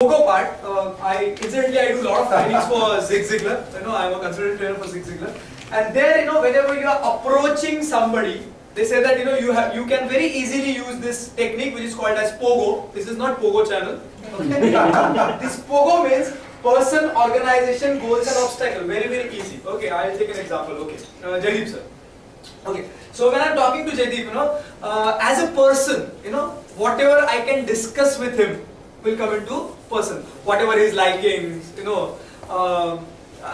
Pogo part, incidentally I do a lot of trainings for Zig Ziglar. I'm a consultant trainer for Zig Ziglar. And there, whenever you are approaching somebody, they say that you can very easily use this technique which is called as Pogo. This is not Pogo channel. Okay? This Pogo means person, organization, goals and obstacle. Very, very easy. Okay, I'll take an example. Okay, Jaideep sir. Okay, so when I'm talking to Jaideep, as a person, whatever I can discuss with him will come into person. Whatever his likings,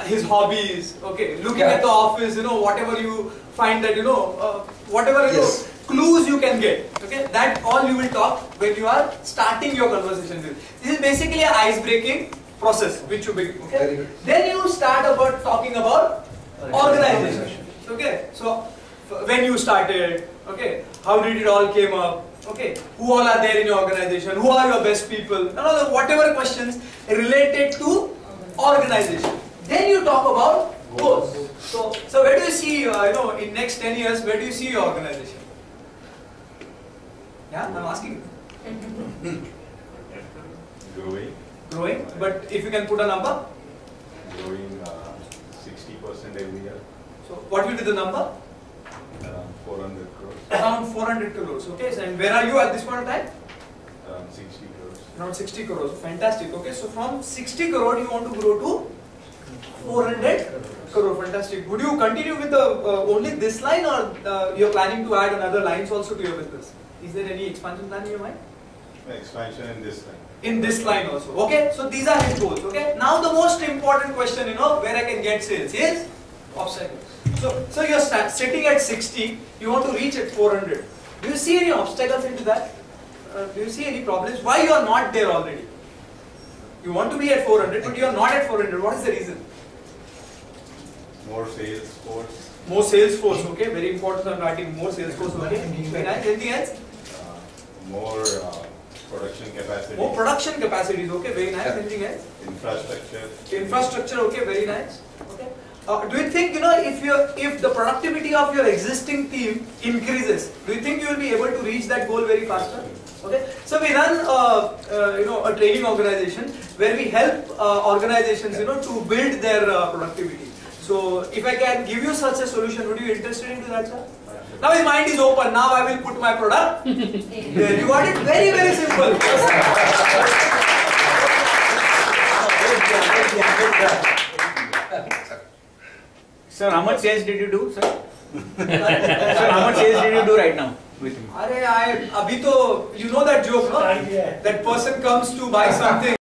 his hobbies, okay, looking at the office, whatever you find that, whatever, clues you can get, okay, that all you will talk when you are starting your conversation with. This is basically an ice-breaking process which you begin, okay. Then you start talking about organization, okay. So when you started, okay, how did it all came up, okay, who all are there in your organization, who are your best people, whatever questions related to organization. Then you talk about goals. So where do you see, in next 10 years, where do you see your organization? Yeah, I'm asking. Growing, but if you can put a number? Growing 60% every year. So what will be the number? Around 400 crores. Around 400 crores, okay. So, and where are you at this point of time? Around 60 crores. Around 60 crores, fantastic, okay. So from 60 crore you want to grow to 400 crore, fantastic. Would you continue with the only this line, or you're planning to add another lines also to your business? Is there any expansion plan in your mind? Expansion in this line. In this line also, okay. So these are his goals, okay. Now the most important question, where I can get sales is obstacles. So you're sitting at 60, you want to reach at 400. Do you see any obstacles into that? Do you see any problems? Why you are not there already? You want to be at 400, but you are not at 400. What is the reason? More sales force. More sales force, okay. Very important. I'm writing more sales force, okay. Very nice. Anything else? More production capacity. More production capacities, okay. Very nice. Anything else? Infrastructure. Infrastructure, okay. Very nice. Okay. Do you think, if the productivity of your existing team increases, do you think you will be able to reach that goal very faster? Okay. So we run, a training organization where we help organizations, to build their productivity. So if I can give you such a solution, would you be interested into that, sir? Now his mind is open. Now I will put my product there. You got it? Very, very simple. Sir, how much sales did you do, sir? Sir, how much sales did you do right now with him? Abhi to, you know that joke, no? That person comes to buy something.